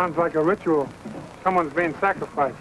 Sounds like a ritual. Someone's being sacrificed.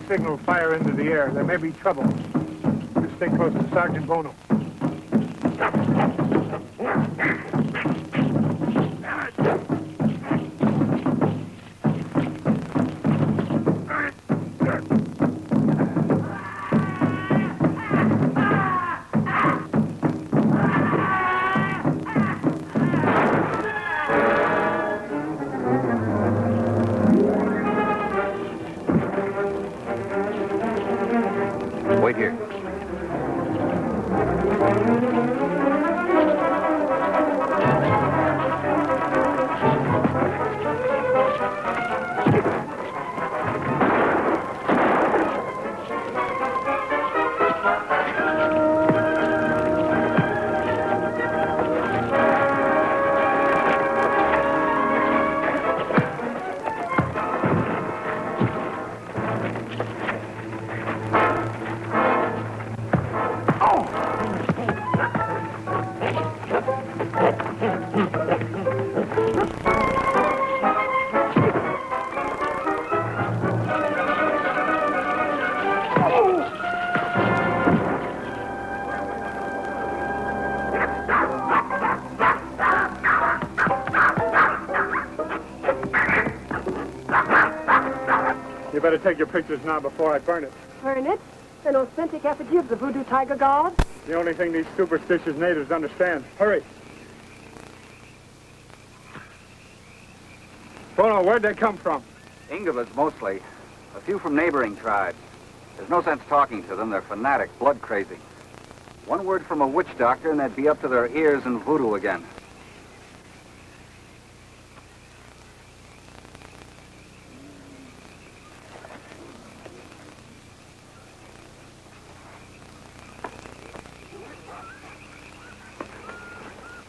Signal fire into the air. There may be trouble. You stay close to Sergeant Bono. Wait here. You better take your pictures now before I burn it. Burn it? An authentic effigy of the voodoo tiger god? The only thing these superstitious natives understand. Hurry. Bono, where'd they come from? Invalids, mostly. A few from neighboring tribes. There's no sense talking to them. They're fanatic, blood crazy. One word from a witch doctor and they'd be up to their ears in voodoo again.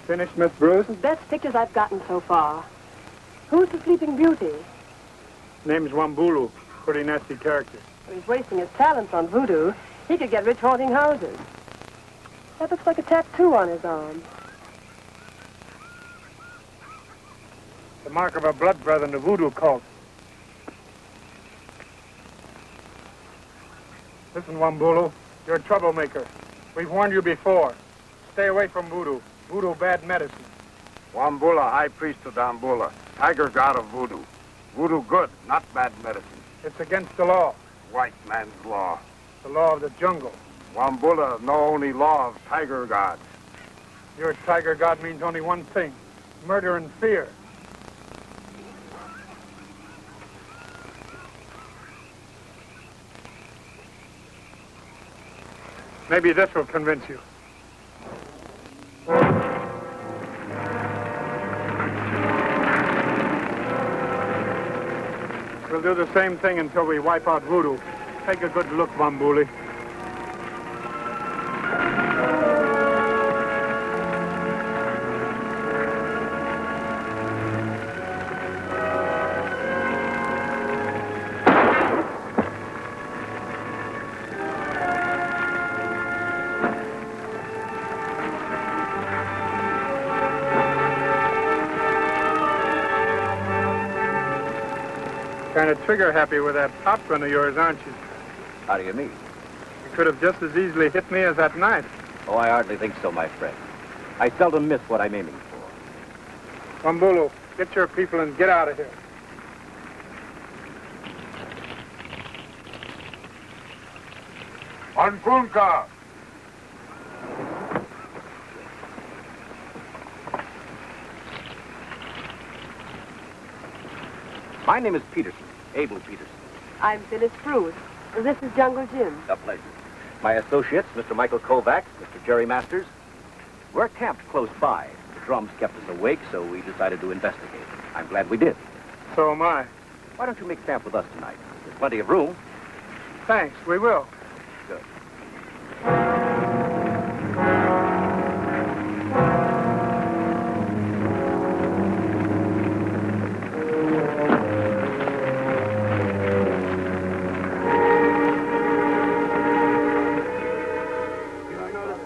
Finished, Miss Bruce? Best pictures I've gotten so far. Who's the Sleeping Beauty? Name's Wambulu. Pretty nasty character. He's wasting his talents on voodoo. He could get rich haunting houses. That looks like a tattoo on his arm. The mark of a blood brother in the voodoo cult. Listen, Wambulu, you're a troublemaker. We've warned you before. Stay away from voodoo. Voodoo bad medicine. Wambula, high priest of Dambula, tiger god of voodoo. Voodoo good, not bad medicine. It's against the law. White man's law. The law of the jungle. Wambula know only law of tiger gods. Your tiger god means only one thing. Murder and fear. Maybe this will convince you. We'll do the same thing until we wipe out voodoo. Take a good look, Wambuli. Kind of trigger-happy with that pop gun of yours, aren't you? How do you mean? You could have just as easily hit me as that knife. Oh, I hardly think so, my friend. I seldom miss what I'm aiming for. Wambulu, get your people and get out of here. Anpunka! My name is Peterson, Abel Peterson. I'm Phyllis Bruce. This is Jungle Jim. A pleasure. My associates, Mr. Michael Kovac, Mr. Jerry Masters. We're camped close by. The drums kept us awake, so we decided to investigate. I'm glad we did. So am I. Why don't you make camp with us tonight? There's plenty of room. Thanks, we will. Good.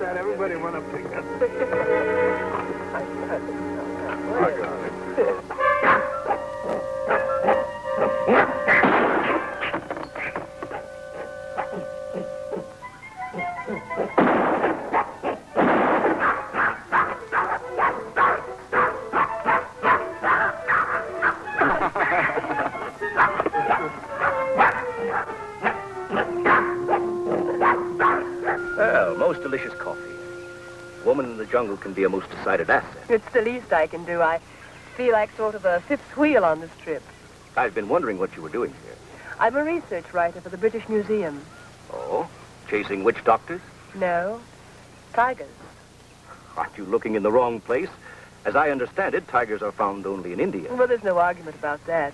Everybody went up to Well, most delicious coffee. A woman in the jungle can be a most decided asset. It's the least I can do. I feel like sort of a fifth wheel on this trip. I've been wondering what you were doing here. I'm a research writer for the British Museum. Oh? Chasing witch doctors? No, tigers. Aren't you looking in the wrong place? As I understand it, tigers are found only in India. Well, there's no argument about that.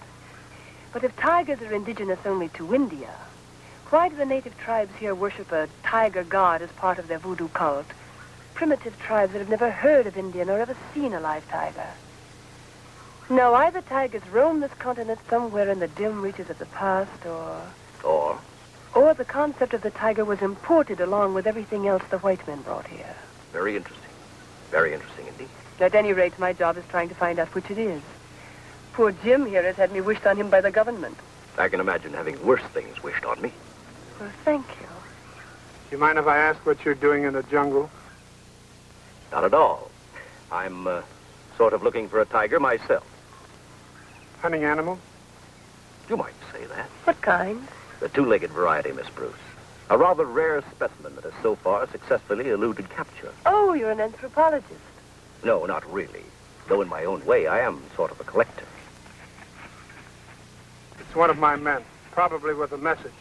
But if tigers are indigenous only to India, why do the native tribes here worship a tiger god as part of their voodoo cult? Primitive tribes that have never heard of India nor ever seen a live tiger. No, either tigers roam this continent somewhere in the dim reaches of the past, or the concept of the tiger was imported along with everything else the white men brought here. Very interesting. Very interesting indeed. At any rate, my job is trying to find out which it is. Poor Jim here has had me wished on him by the government. I can imagine having worse things wished on me. Well, thank you. You mind if I ask what you're doing in the jungle? Not at all. I'm sort of looking for a tiger myself. Hunting animals? You might say that. What kind? The two-legged variety, Miss Bruce. A rather rare specimen that has so far successfully eluded capture. Oh, you're an anthropologist. No, not really. Though in my own way, I am sort of a collector. It's one of my men, probably with a message.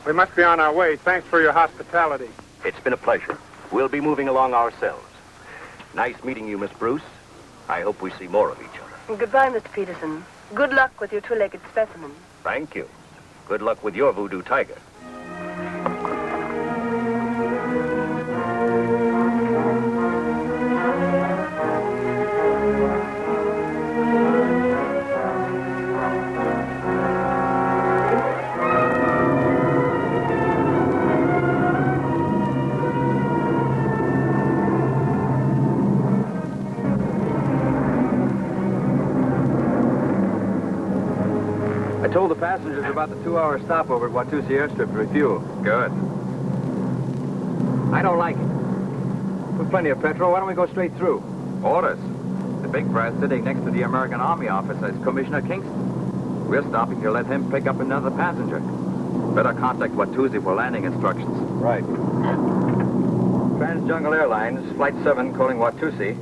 We must be on our way. Thanks for your hospitality. It's been a pleasure. We'll be moving along ourselves. Nice meeting you, Miss Bruce. I hope we see more of each other. Goodbye, Mr. Peterson. Good luck with your two-legged specimen. Thank you. Good luck with your voodoo tiger. I told the passengers about the 2-hour stopover at Watusi airstrip to refuel. Good. I don't like it. With plenty of petrol, why don't we go straight through? Orders. The big brass sitting next to the American Army office is Commissioner Kingston. We're stopping to let him pick up another passenger. Better contact Watusi for landing instructions. Right. Transjungle Airlines, Flight 7, calling Watusi.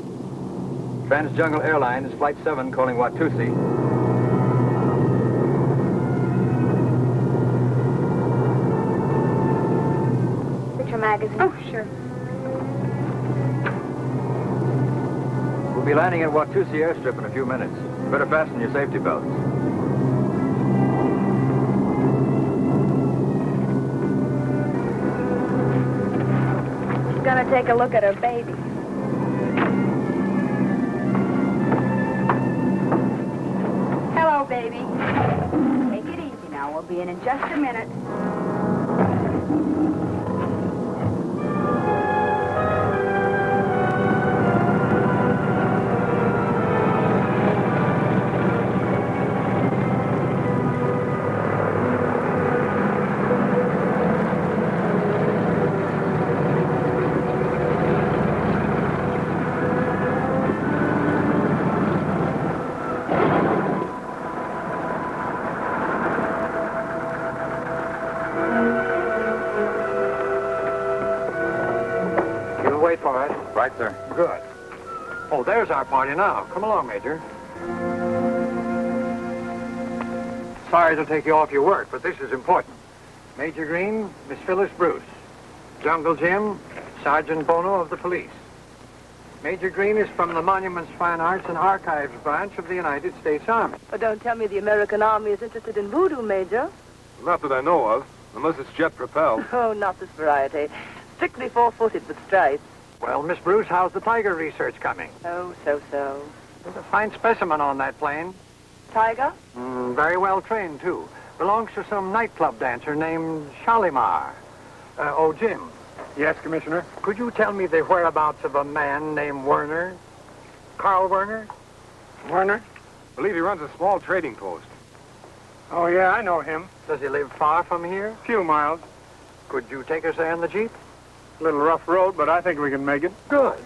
Transjungle Airlines, Flight 7, calling Watusi. Magazine. Oh, sure. We'll be landing at Watusi airstrip in a few minutes. Better fasten your safety belts. She's gonna take a look at her baby. Hello, baby. Take it easy now. We'll be in just a minute. Good. Oh, there's our party now. Come along, Major. Sorry to take you off your work, but this is important. Major Green, Miss Phyllis Bruce. Jungle Jim, Sergeant Bono of the police. Major Green is from the Monuments, Fine Arts, and Archives branch of the United States Army. But don't tell me the American Army is interested in voodoo, Major. Not that I know of, unless it's jet-propelled. Oh, not this variety. Strictly four-footed with stripes. Well, Miss Bruce, how's the tiger research coming? Oh, so-so. There's a fine specimen on that plane. Tiger? Very well trained, too. Belongs to some nightclub dancer named Shalimar. Jim. Yes, Commissioner? Could you tell me the whereabouts of a man named Werner? Carl Werner? Werner? I believe he runs a small trading post. Oh, yeah, I know him. Does he live far from here? Few miles. Could you take us there in the Jeep? A little rough road, but I think we can make it. Good.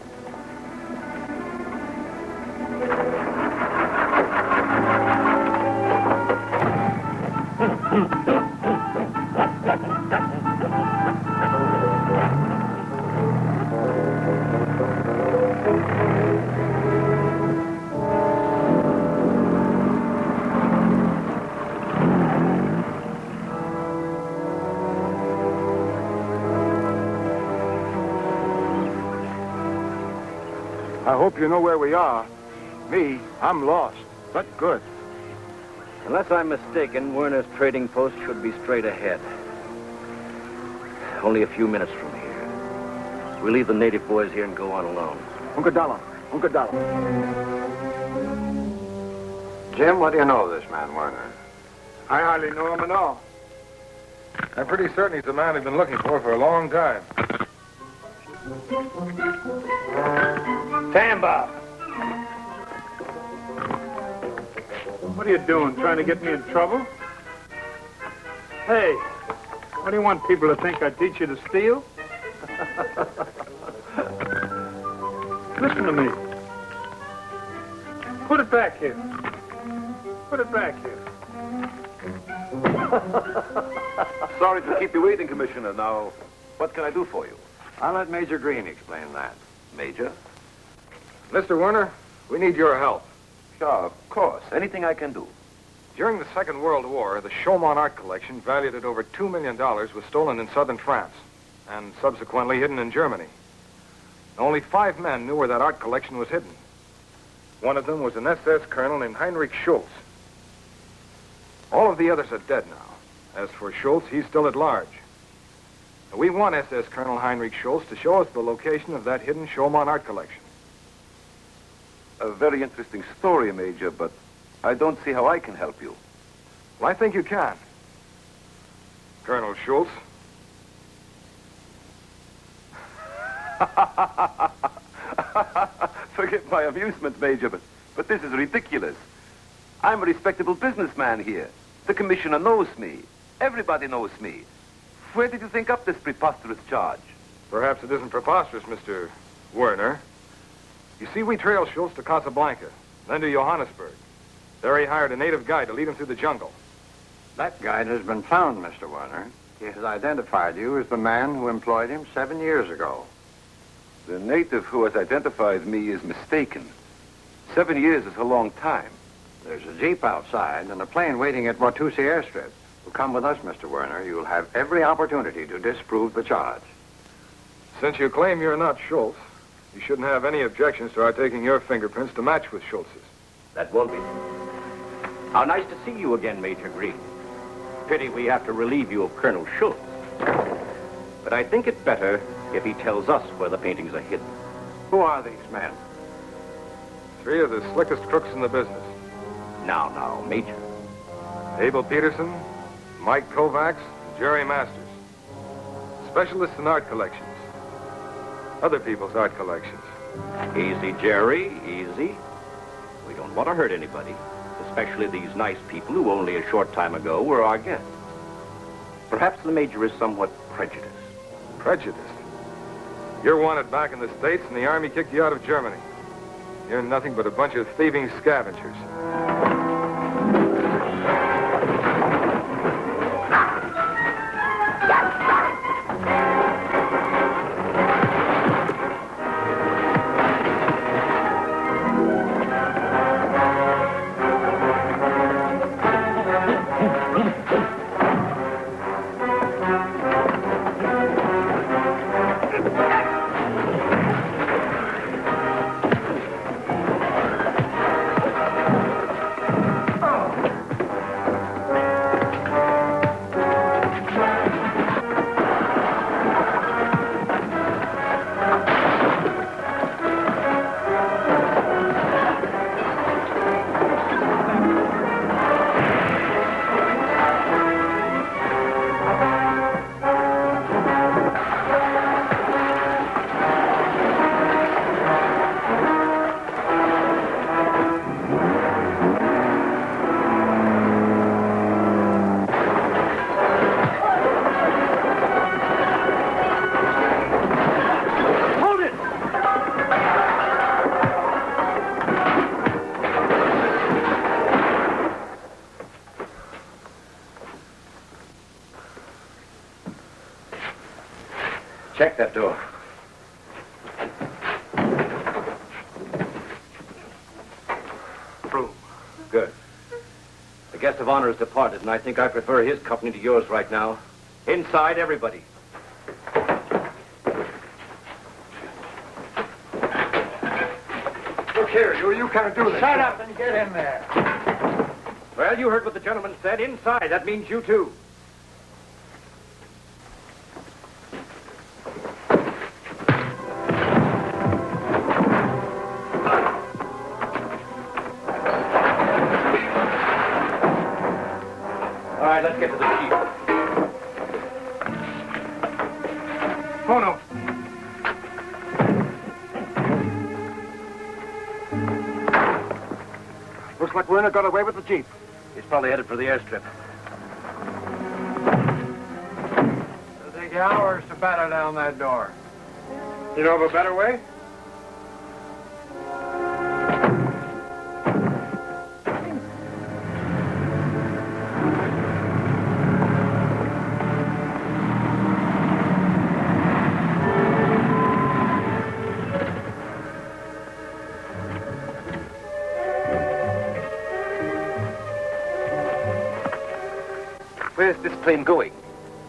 I hope you know where we are. Me, I'm lost. But good. Unless I'm mistaken, Werner's trading post should be straight ahead. Only a few minutes from here. We leave the native boys here and go on alone. Unkadala. Jim, what do you know of this man, Werner? I hardly know him at all. I'm pretty certain he's the man I've been looking for a long time. Stand by. What are you doing? Trying to get me in trouble? Hey, what do you want people to think? I teach you to steal? Listen to me. Put it back here. Put it back here. Sorry to keep you waiting, Commissioner. Now, what can I do for you? I'll let Major Green explain that. Major? Mr. Werner, we need your help. Sure, of course. Anything I can do. During the Second World War, the Chaumont art collection, valued at over $2 million, was stolen in southern France and subsequently hidden in Germany. Only 5 men knew where that art collection was hidden. One of them was an SS colonel named Heinrich Schultz. All of the others are dead now. As for Schultz, he's still at large. We want SS Colonel Heinrich Schultz to show us the location of that hidden Chaumont art collection. A very interesting story, Major, but I don't see how I can help you. Well, I think you can. Colonel Schultz. Forgive my amusement, Major, but this is ridiculous. I'm a respectable businessman here. The commissioner knows me. Everybody knows me. Where did you think up this preposterous charge? Perhaps it isn't preposterous, Mr. Werner. You see, we trailed Schultz to Casablanca, then to Johannesburg. There he hired a native guide to lead him through the jungle. That guide has been found, Mr. Werner. He has identified you as the man who employed him 7 years ago. The native who has identified me is mistaken. 7 years is a long time. There's a jeep outside and a plane waiting at Watusi airstrip. Well, come with us, Mr. Werner. You'll have every opportunity to disprove the charge. Since you claim you're not Schultz, you shouldn't have any objections to our taking your fingerprints to match with Schultz's. That won't be. How nice to see you again, Major Green. Pity we have to relieve you of Colonel Schultz. But I think it better if he tells us where the paintings are hidden. Who are these men? 3 of the slickest crooks in the business. Now, Major. Abel Peterson, Mike Kovacs, and Jerry Masters. Specialists in art collections. Other people's art collections. Easy, Jerry, easy. We don't want to hurt anybody, especially these nice people who only a short time ago were our guests. Perhaps the Major is somewhat prejudiced. Prejudiced? You're wanted back in the States and the Army kicked you out of Germany. You're nothing but a bunch of thieving scavengers. Check that door. Through. Good. The guest of honor has departed, and I think I prefer his company to yours right now. Inside, everybody. Look here, you can't do this. Shut up and get in there. Well, you heard what the gentleman said. Inside, that means you too. All right, let's get to the Jeep. Bono. Looks like Werner got away with the Jeep. He's probably headed for the airstrip. It'll take you hours to batter down that door. You know of a better way? Where's this plane going?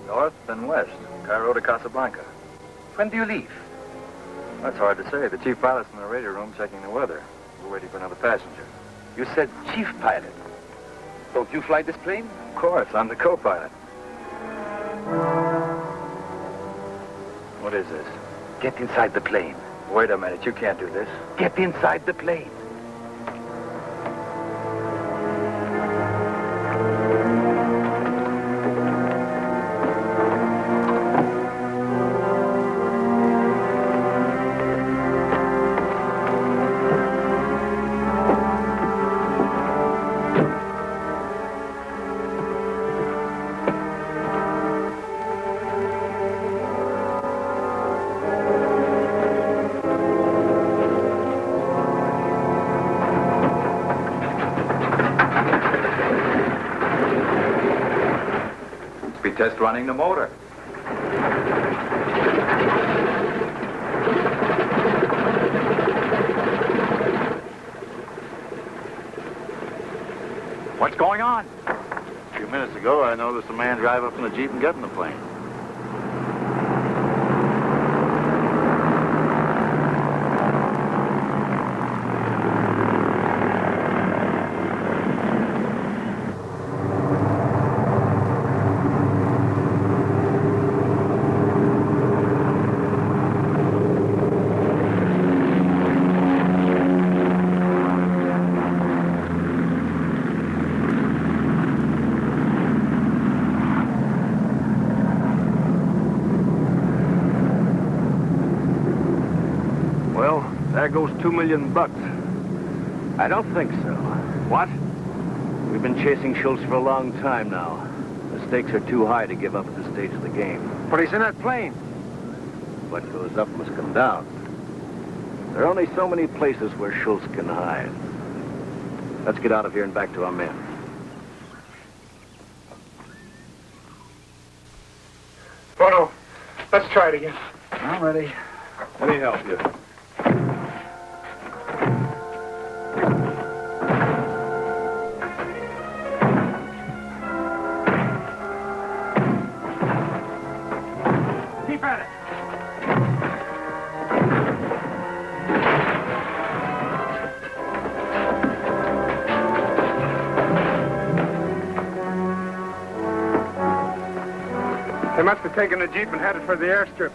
North and west. Cairo to Casablanca. When do you leave? That's hard to say. The chief pilot's in the radio room checking the weather. We're waiting for another passenger. You said chief pilot. Don't you fly this plane? Of course. I'm the co-pilot. What is this? Get inside the plane. Wait a minute. You can't do this. Get inside the plane. Test running the motor. What's going on? A few minutes ago, I noticed a man drive up in the Jeep and get in the plane. There goes $2 million. I don't think so. What? We've been chasing Schultz for a long time now. The stakes are too high to give up at this stage of the game. But he's in that plane. What goes up must come down. There are only so many places where Schultz can hide. Let's get out of here and back to our men. Bono, let's try it again. I'm ready. Let me help you. Keep at it. They must have taken the Jeep and headed for the airstrip.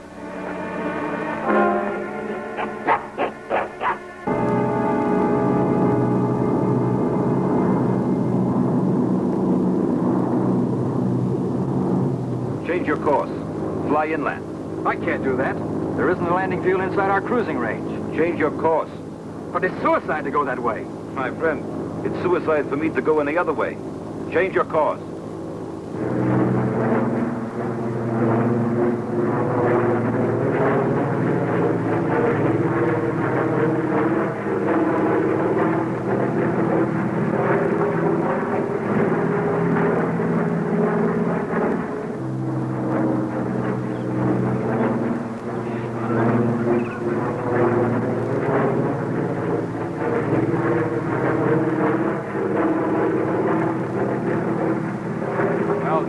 Change your course. Fly inland. I can't do that. There isn't a landing field inside our cruising range. Change your course. But it's suicide to go that way. My friend, it's suicide for me to go any other way. Change your course.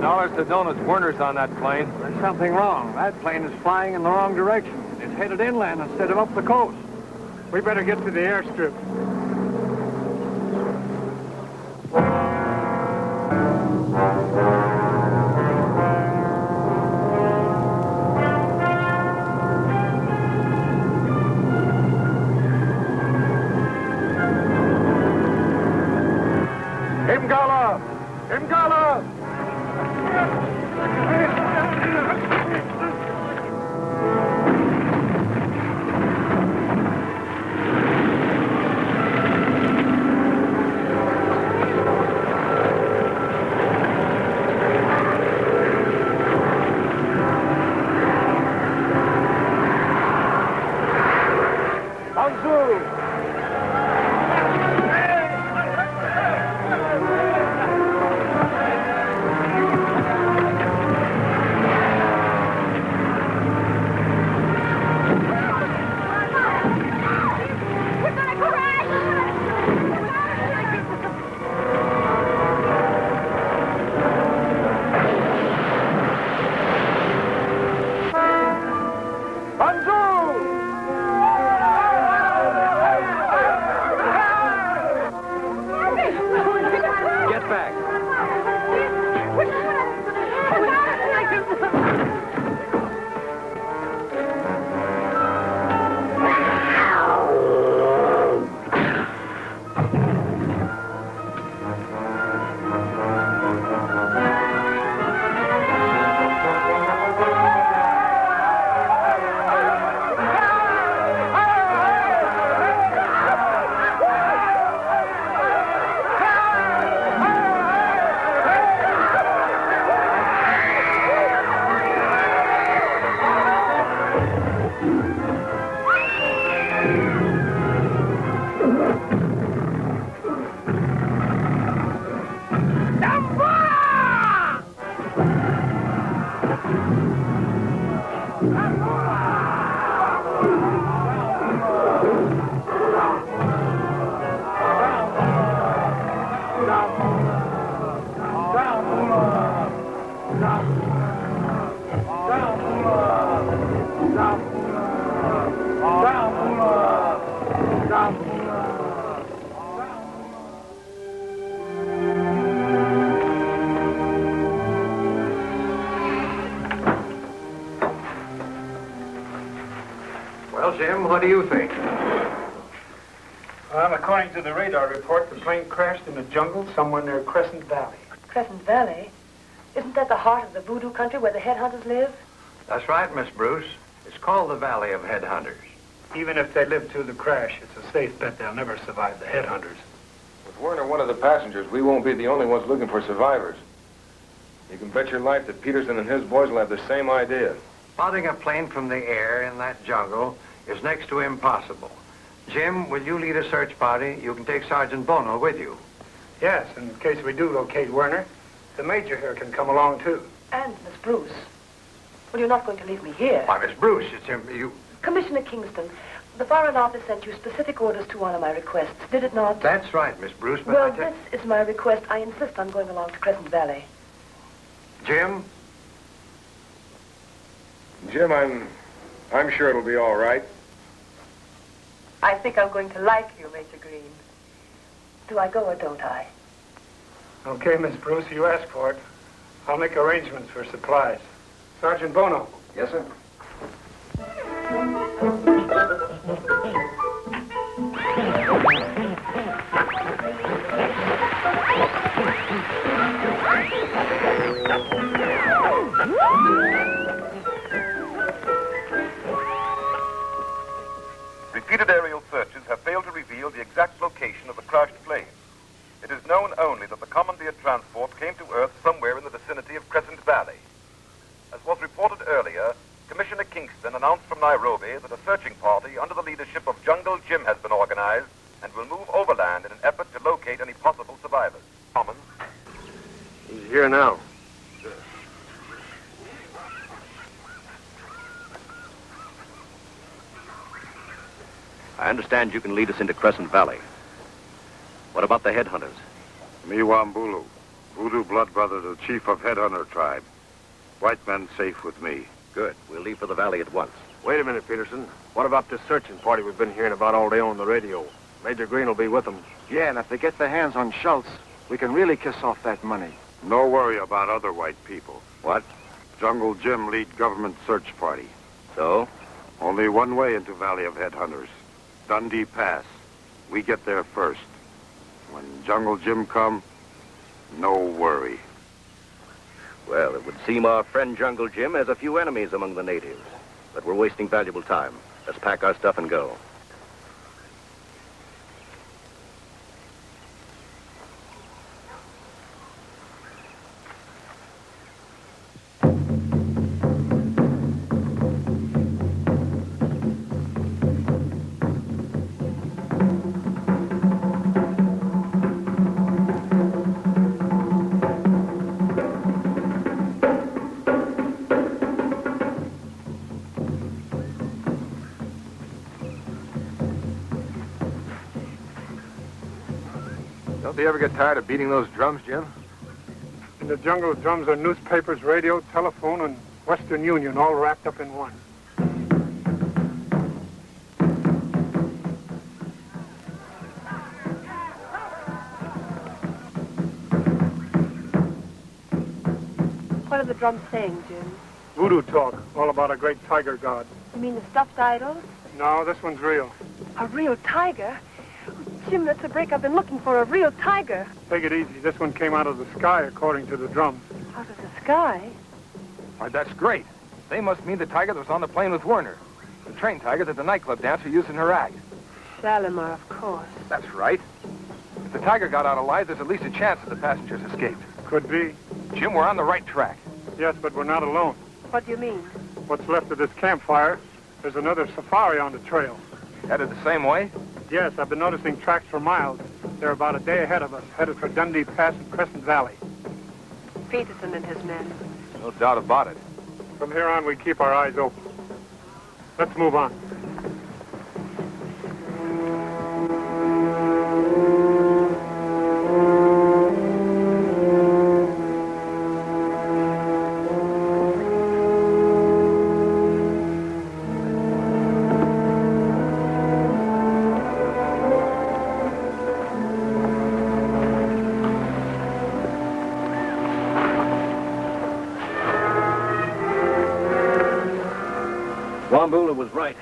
$10 to donuts. Werner's on that plane. There's something wrong. That plane is flying in the wrong direction. It's headed inland instead of up the coast. We better get to the airstrip. Imgala! Imgala! Well, Jim, what do you think? Well, according to the radar report, the plane crashed in the jungle somewhere near Crescent Valley. Crescent Valley? Isn't that the heart of the voodoo country where the headhunters live? That's right, Miss Bruce. It's called the Valley of Headhunters. Even if they live through the crash, it's a safe bet they'll never survive the headhunters. With Werner one of the passengers, we won't be the only ones looking for survivors. You can bet your life that Peterson and his boys will have the same idea. Spotting a plane from the air in that jungle is next to impossible. Jim, will you lead a search party? You can take Sergeant Bono with you. Yes, in case we do locate Werner, the major here can come along, too. And Miss Bruce. Well, you're not going to leave me here. Why, Miss Bruce, it's you... Commissioner Kingston, the Foreign Office sent you specific orders to honor my requests, did it not? That's right, Miss Bruce, but well, this is my request. I insist on going along to Crescent Valley. Jim? Jim, I'm sure it'll be all right. I think I'm going to like you, Major Green. Do I go or don't I? Okay, Miss Bruce, you asked for it. I'll make arrangements for supplies. Sergeant Bono. Yes, sir. Repeated aerial searches have failed to reveal the exact location of the crashed plane. It is known only that the commandeered transport came to Earth somewhere in the vicinity of Crescent Valley. As was reported earlier, Commissioner Kingston announced from Nairobi that a searching party under the leadership of Jungle Jim has been organized and will move overland in an effort to locate any possible survivors. Commons. He's here now. I understand you can lead us into Crescent Valley. What about the headhunters? Miwambulu. Voodoo blood brother to the chief of headhunter tribe. White men safe with me. Good. We'll leave for the valley at once. Wait a minute, Peterson. What about this searching party we've been hearing about all day on the radio? Major Green will be with them. Yeah, and if they get their hands on Schultz, we can really kiss off that money. No worry about other white people. What? Jungle Jim lead government search party. So? Only one way into Valley of Headhunters. Dundee Pass. We get there first. When Jungle Jim come, no worry. Well, it would seem our friend Jungle Jim has a few enemies among the natives. But we're wasting valuable time. Let's pack our stuff and go. Don't they ever get tired of beating those drums, Jim? In the jungle, drums are newspapers, radio, telephone, and Western Union all wrapped up in one. What are the drums saying, Jim? Voodoo talk, all about a great tiger god. You mean the stuffed idols? No, this one's real. A real tiger? Jim, that's a break. I've been looking for a real tiger. Take it easy. This one came out of the sky, according to the drums. Out of the sky? Why, that's great. They must mean the tiger that was on the plane with Werner. The train tiger that the nightclub dancer used in her act. Shalimar, of course. That's right. If the tiger got out alive, there's at least a chance that the passengers escaped. Could be. Jim, we're on the right track. Yes, but we're not alone. What do you mean? What's left of this campfire, there's another safari on the trail. Headed the same way? Yes, I've been noticing tracks for miles. They're about a day ahead of us, headed for Dundee Pass and Crescent Valley. Peterson and his men. No doubt about it. From here on, we keep our eyes open. Let's move on. Wambula was right.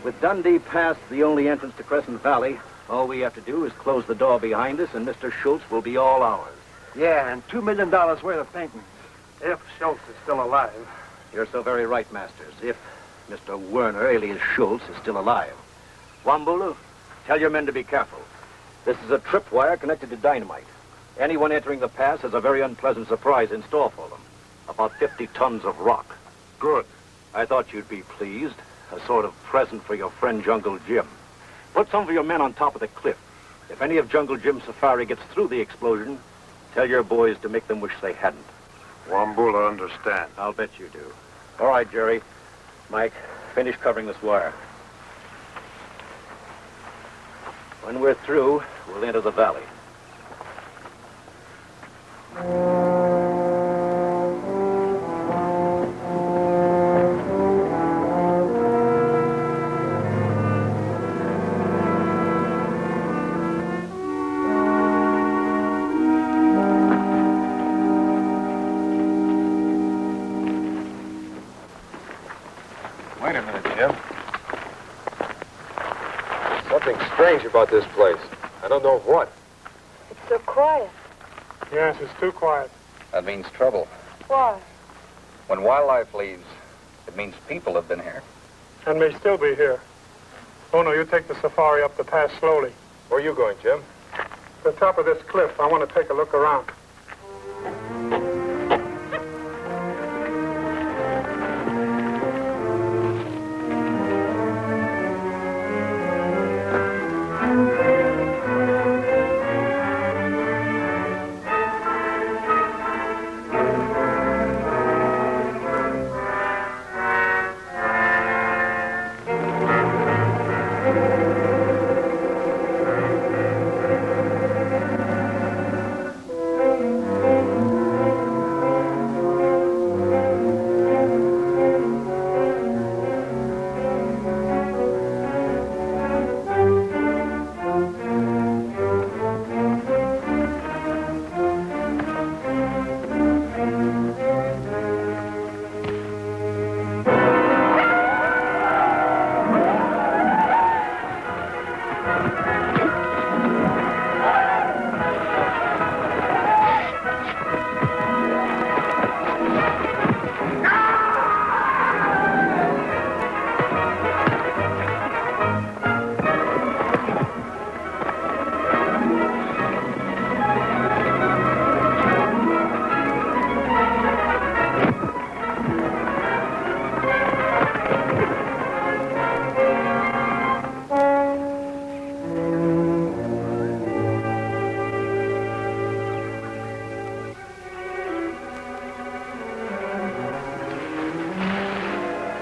With Dundee Pass the only entrance to Crescent Valley, all we have to do is close the door behind us and Mr. Schultz will be all ours. Yeah, and $2 million worth of paintings. If Schultz is still alive. You're so very right, Masters. If Mr. Werner, alias Schultz, is still alive. Wambula, tell your men to be careful. This is a tripwire connected to dynamite. Anyone entering the pass has a very unpleasant surprise in store for them. About 50 tons of rock. Good. I thought you'd be pleased. A sort of present for your friend Jungle Jim. Put some of your men on top of the cliff. If any of Jungle Jim's safari gets through the explosion, tell your boys to make them wish they hadn't. Wambula understand. I'll bet you do. All right, Jerry. Mike, finish covering this wire. When we're through, we'll enter the valley. Wait a minute, Jim. Something strange about this place. I don't know what. It's so quiet. Yes, it's too quiet. That means trouble. Why? When wildlife leaves, it means people have been here. And may still be here. Oh, no, you take the safari up the pass slowly. Where are you going, Jim? The top of this cliff. I want to take a look around.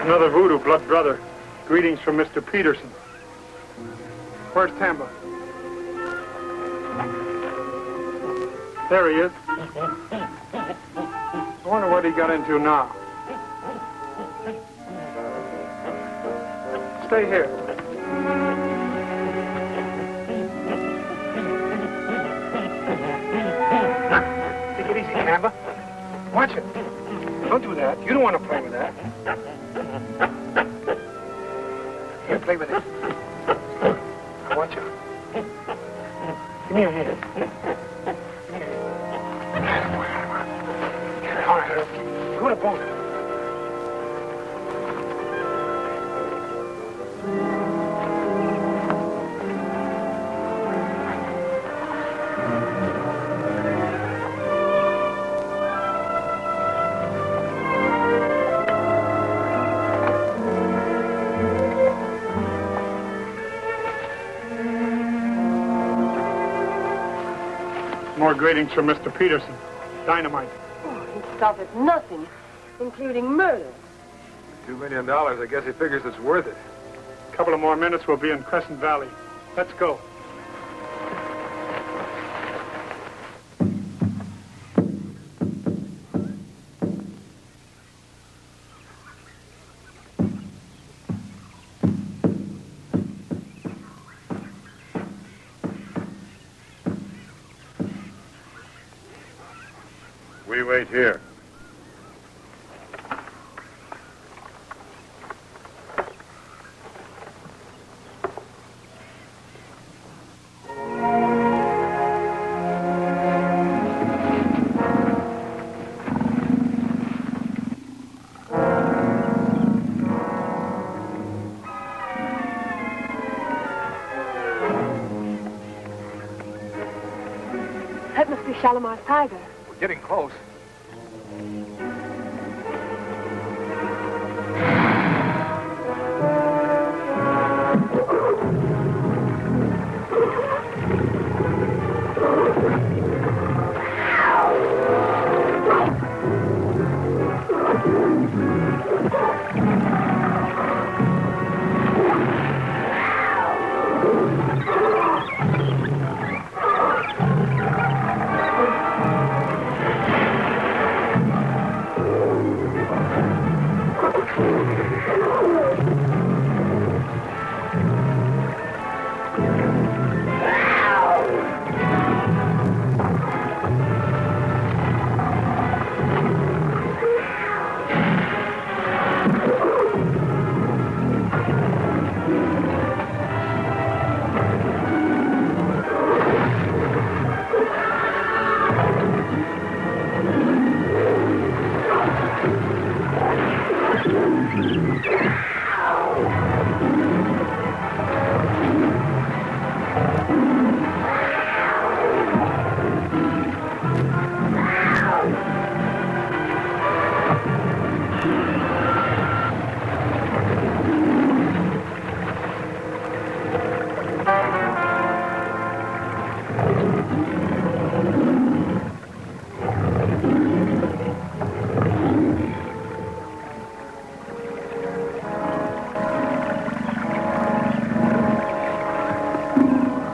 Another voodoo blood brother. Greetings from Mr. Peterson. Where's Tamba? There he is. I wonder what he got into now. Stay here. Take it easy, Tamba. Watch it. Don't do that. You don't want to play with that. Here, play with it. Now watch it. Give me your hand. Give me your hand. All right, go to boat. More greetings from Mr. Peterson. Dynamite. Oh, he'd stop at nothing, including murder. $2 million, I guess he figures it's worth it. A couple of more minutes, we'll be in Crescent Valley. Let's go. We wait here. That must be Shalimar's tiger. We're getting close.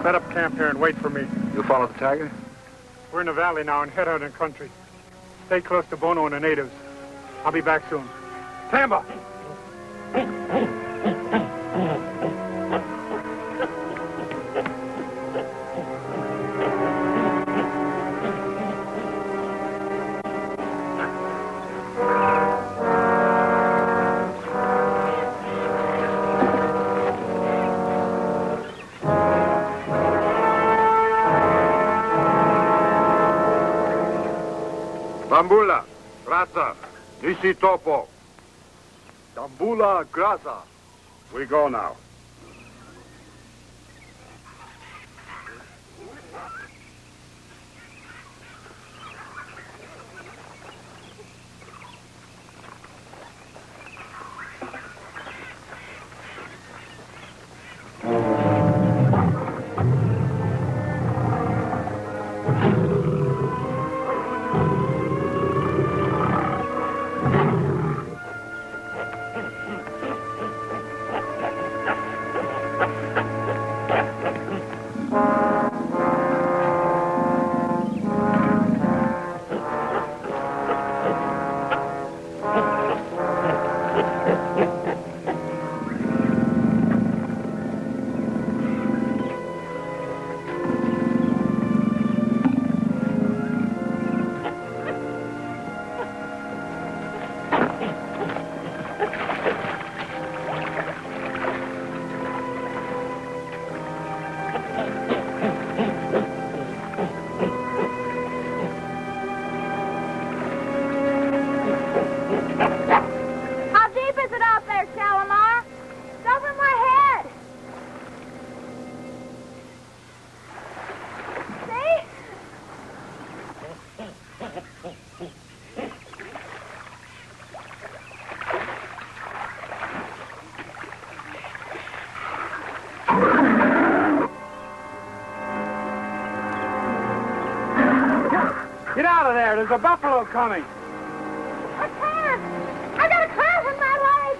Set up camp here and wait for me. You follow the tiger? We're in the valley now in headhunting country. Stay close to Bono and the natives. I'll be back soon. Tamba! Bambula, Grasa, Nisi Topo. Dambula Grasa. We go now. Get out of there. There's a buffalo coming. I can't. I got a cramp in my leg.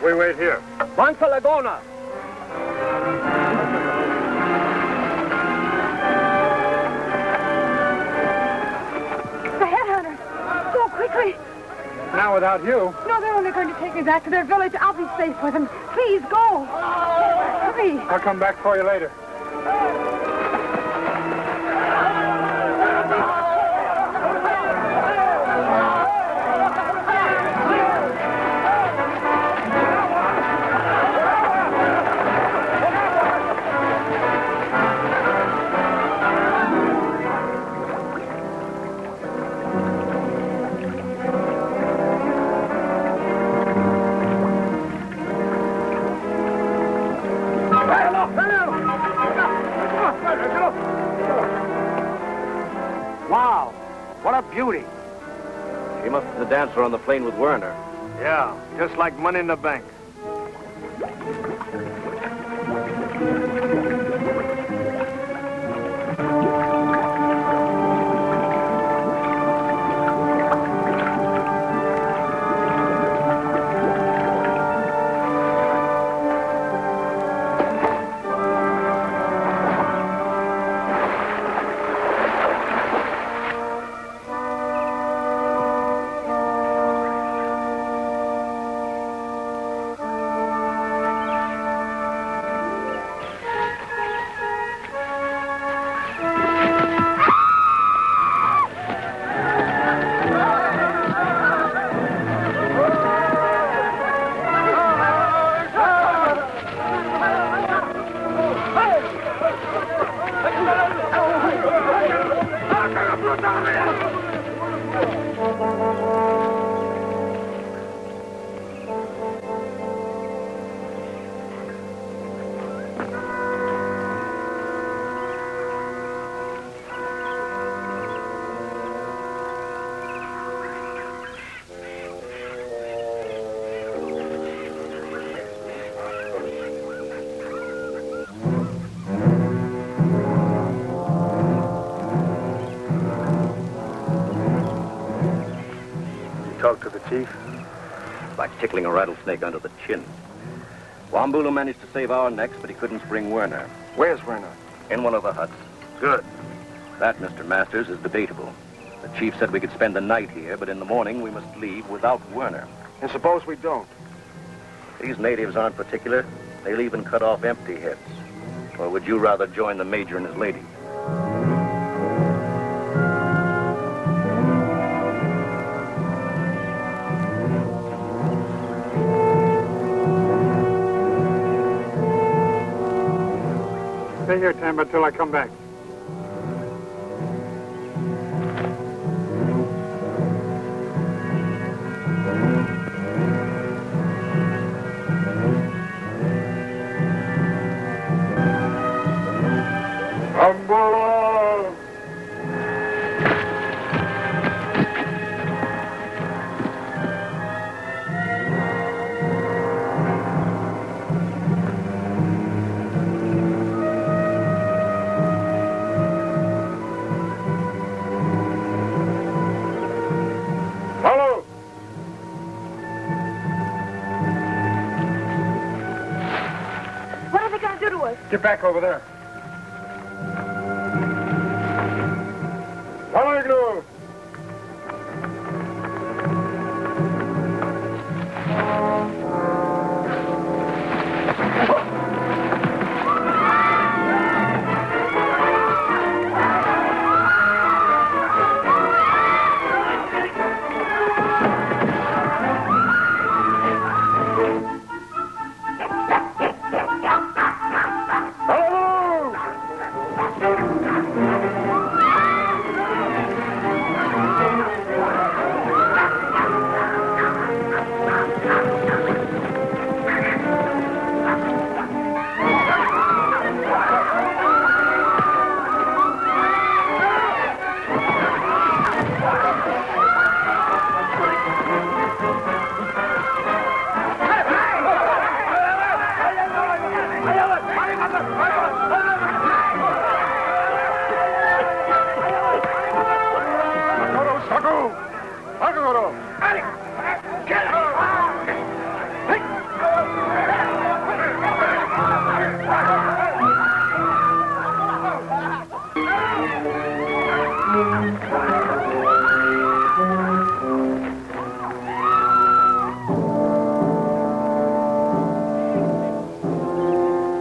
We wait here. Mansa Laguna. The headhunters. Go quickly. Now without you. No, they're only going to take me back to their village. I'll be safe with them. Please, go. Hurry. I'll come back for you later. Wow, what a beauty. She must be the dancer on the plane with Werner. Yeah, just like money in the bank. Talk to the chief? Like tickling a rattlesnake under the chin. Wambulu managed to save our necks, but he couldn't spring Werner. Where's Werner? In one of the huts. Good. That, Mr. Masters, is debatable. The chief said we could spend the night here, but in the morning we must leave without Werner. And suppose we don't? These natives aren't particular. They'll even cut off empty heads. Or would you rather join the major and his lady? Stay here, Tamba, till I come back. What are they going to do to us? fellas. Get back over there. Peligro!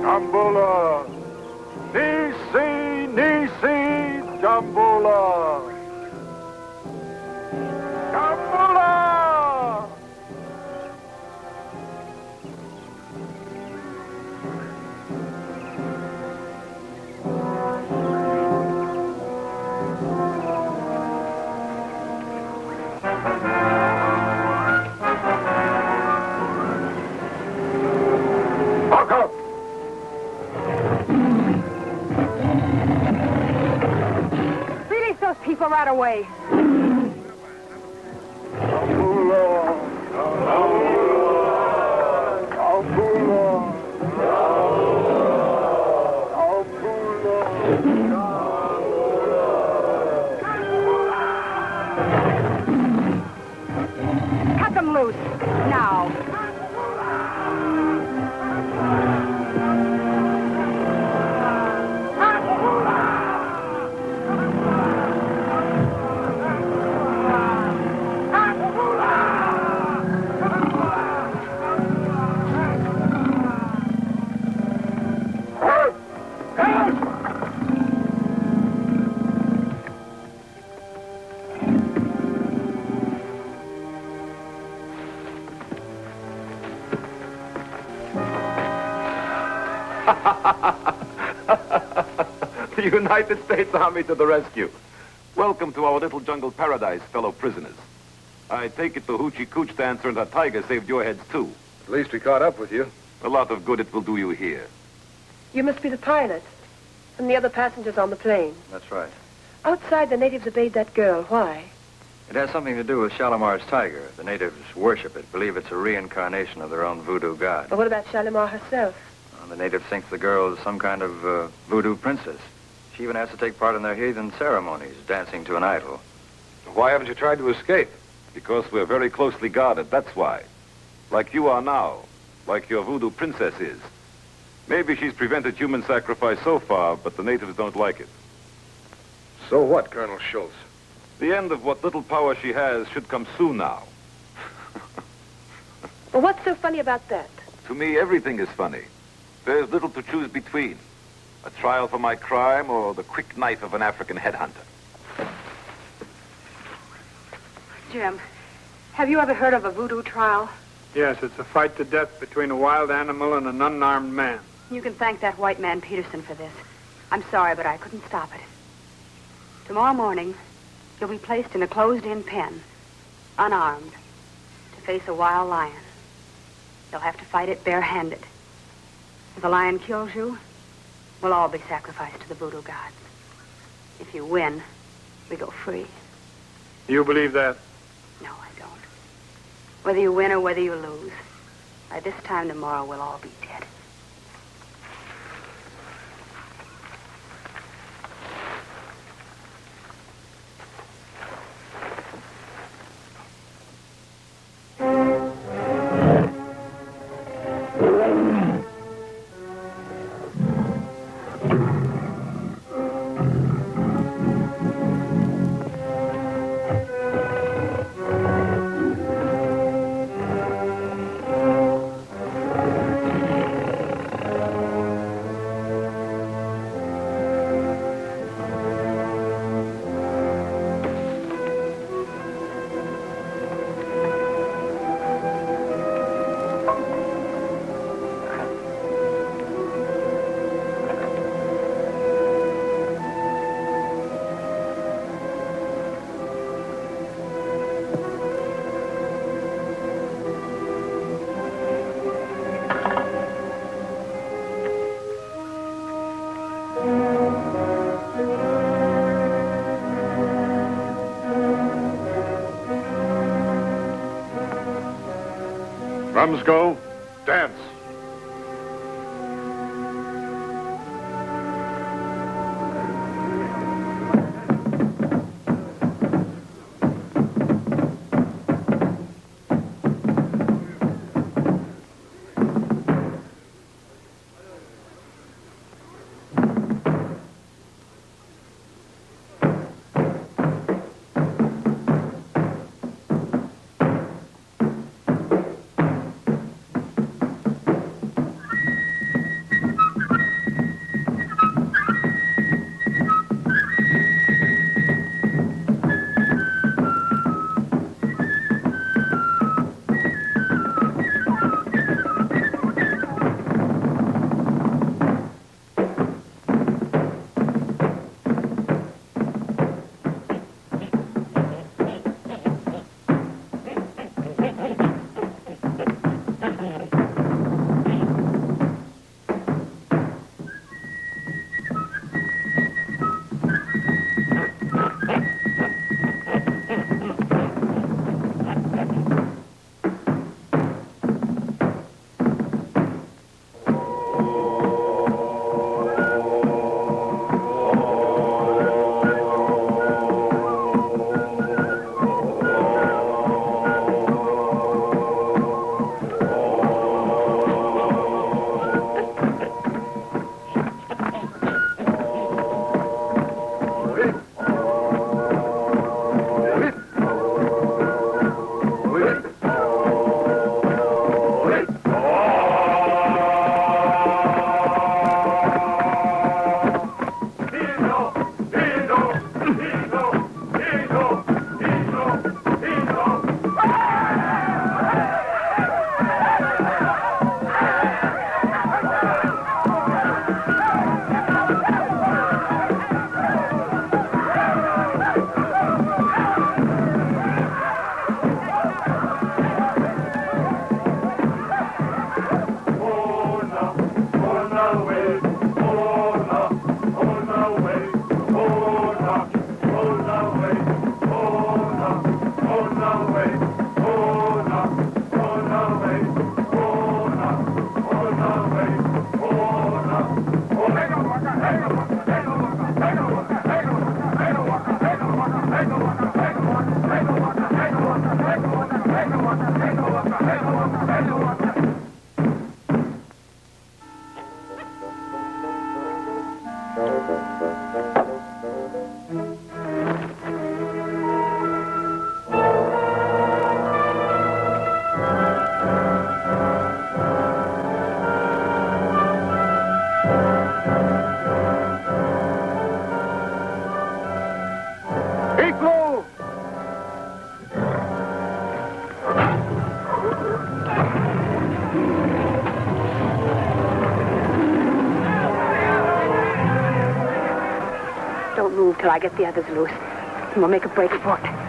Jambula! Nisi, Jambula! Jambula! Release those people right away. Cut them loose. Now. The United States Army to the rescue. Welcome to our little jungle paradise, fellow prisoners. I take it the hoochie cooch dancer and her tiger saved your heads, too. At least we caught up with you. A lot of good it will do you here. You must be the pilot and the other passengers on the plane. That's right. Outside, the natives obeyed that girl. Why? It has something to do with Shalimar's tiger. The natives worship it, believe it's a reincarnation of their own voodoo god. But what about Shalimar herself? Well, the natives think the girl is some kind of voodoo princess. She even has to take part in their heathen ceremonies, dancing to an idol. Why haven't you tried to escape? Because we're very closely guarded, that's why. Like you are now. Like your voodoo princess is. Maybe she's prevented human sacrifice so far, but the natives don't like it. So what, Colonel Schultz? The end of what little power she has should come soon now. Well, what's so funny about that? To me, everything is funny. There's little to choose between. A trial for my crime or the quick knife of an African headhunter. Jim, have you ever heard of a voodoo trial? Yes, it's a fight to death between a wild animal and an unarmed man. You can thank that white man Peterson for this. I'm sorry, but I couldn't stop it. Tomorrow morning, you'll be placed in a closed-in pen, unarmed, to face a wild lion. You'll have to fight it barehanded. If the lion kills you, we'll all be sacrificed to the voodoo gods. If you win, we go free. You believe that? No, I don't. Whether you win or whether you lose, by this time tomorrow, we'll all be dead. Drums go. Dance. Don't move till I get the others loose. And we'll make a break for it.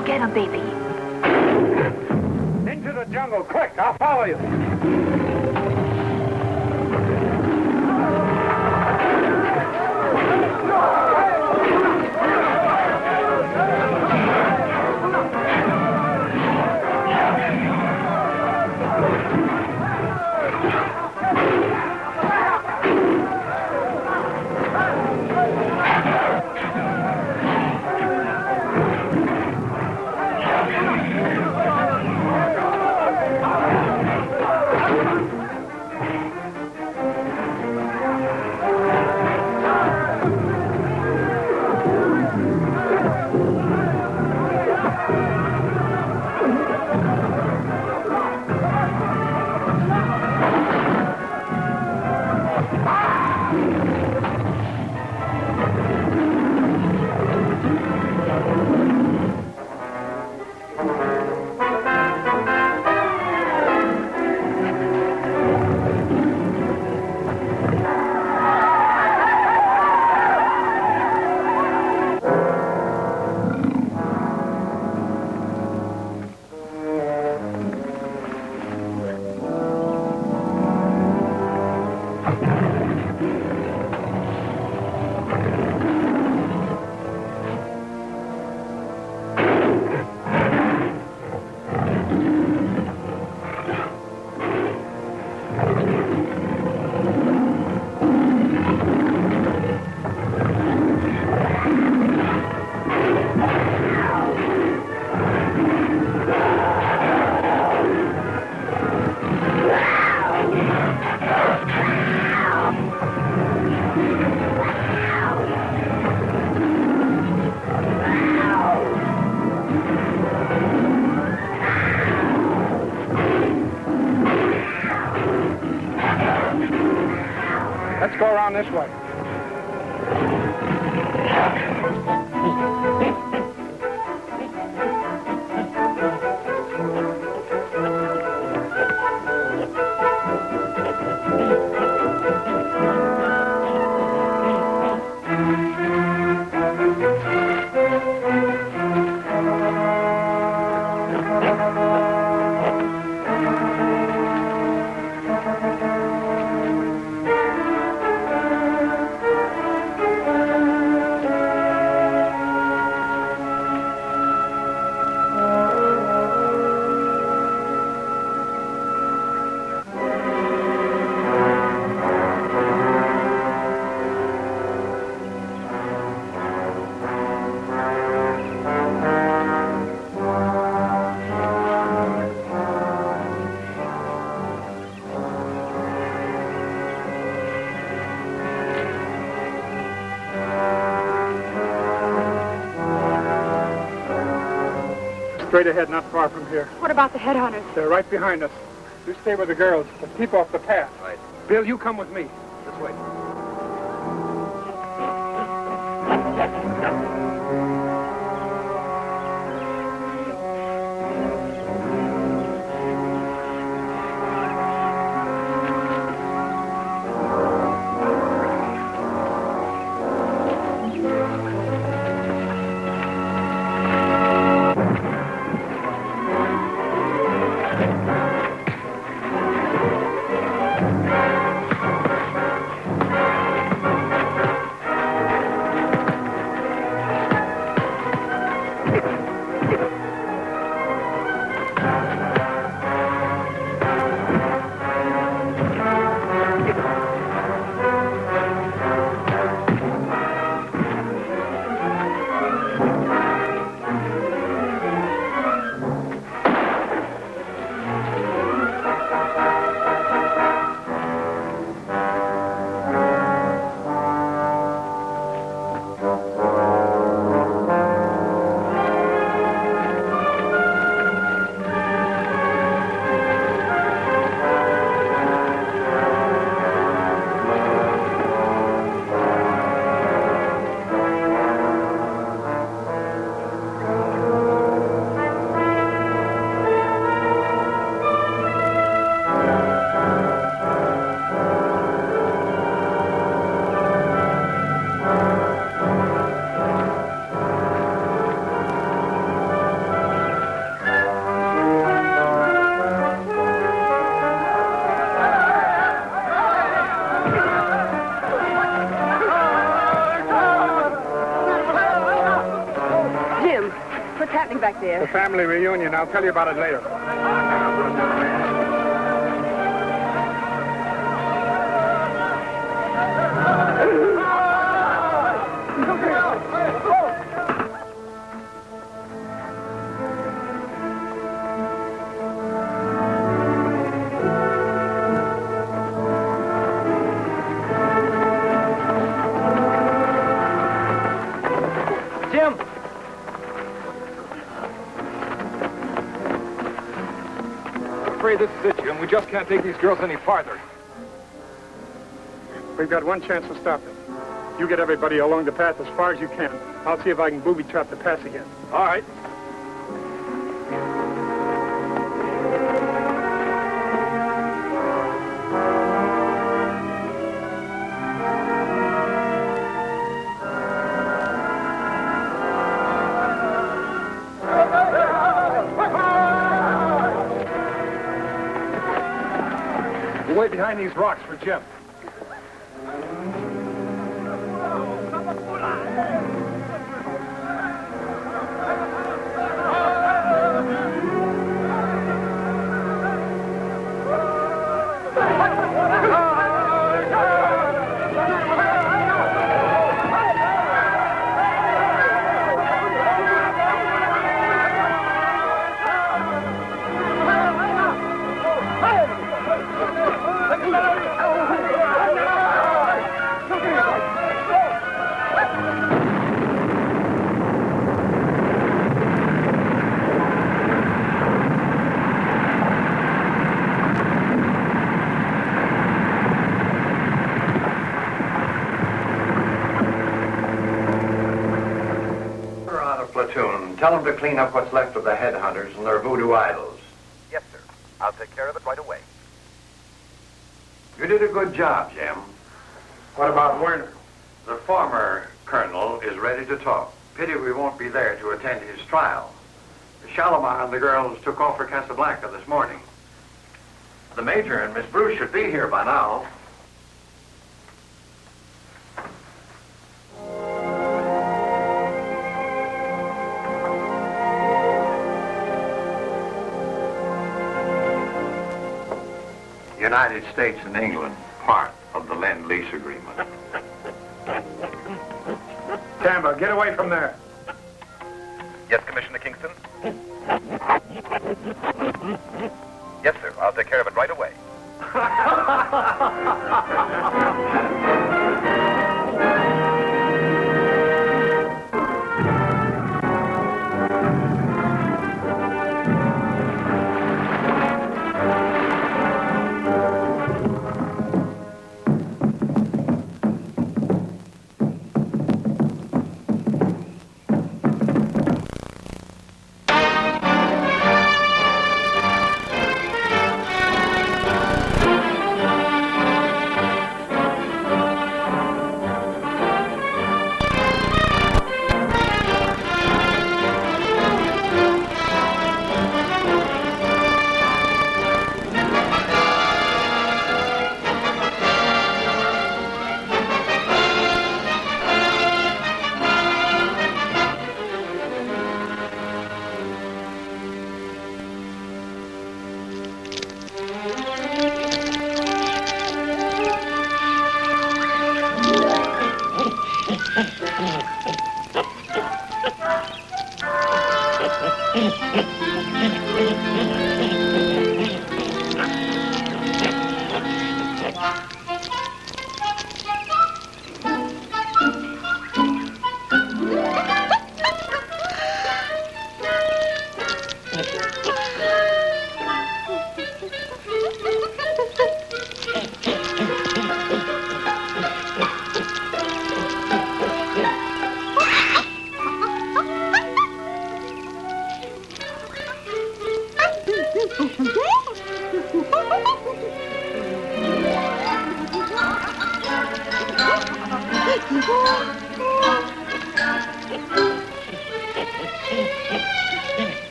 Go get him, baby. Into the jungle, quick! I'll follow you. Let's go around this way. Straight ahead, not far from here. What about the headhunters? They're right behind us. You stay with the girls, but keep off the path. Right. Bill, you come with me. This way. What's happening back there? The family reunion. I'll tell you about it later. Jim! I'm afraid this is it, Jim. We just can't take these girls any farther. We've got one chance to stop it. You get everybody along the path as far as you can. I'll see if I can booby-trap the pass again. All right. We'll wait behind these rocks for Jim. Platoon, tell them to clean up what's left of the headhunters and their voodoo idols. Yes, sir. I'll take care of it right away. You did a good job, Jim. What about Werner? The former colonel is ready to talk. Pity we won't be there to attend his trial. Shalimar and the girls took off for Casablanca this morning. The major and Miss Bruce should be here by now. United States and England, part of the Lend-Lease Agreement. Tamba, get away from there. Yes, Commissioner Kingston? Yes, sir. I'll take care of it right away.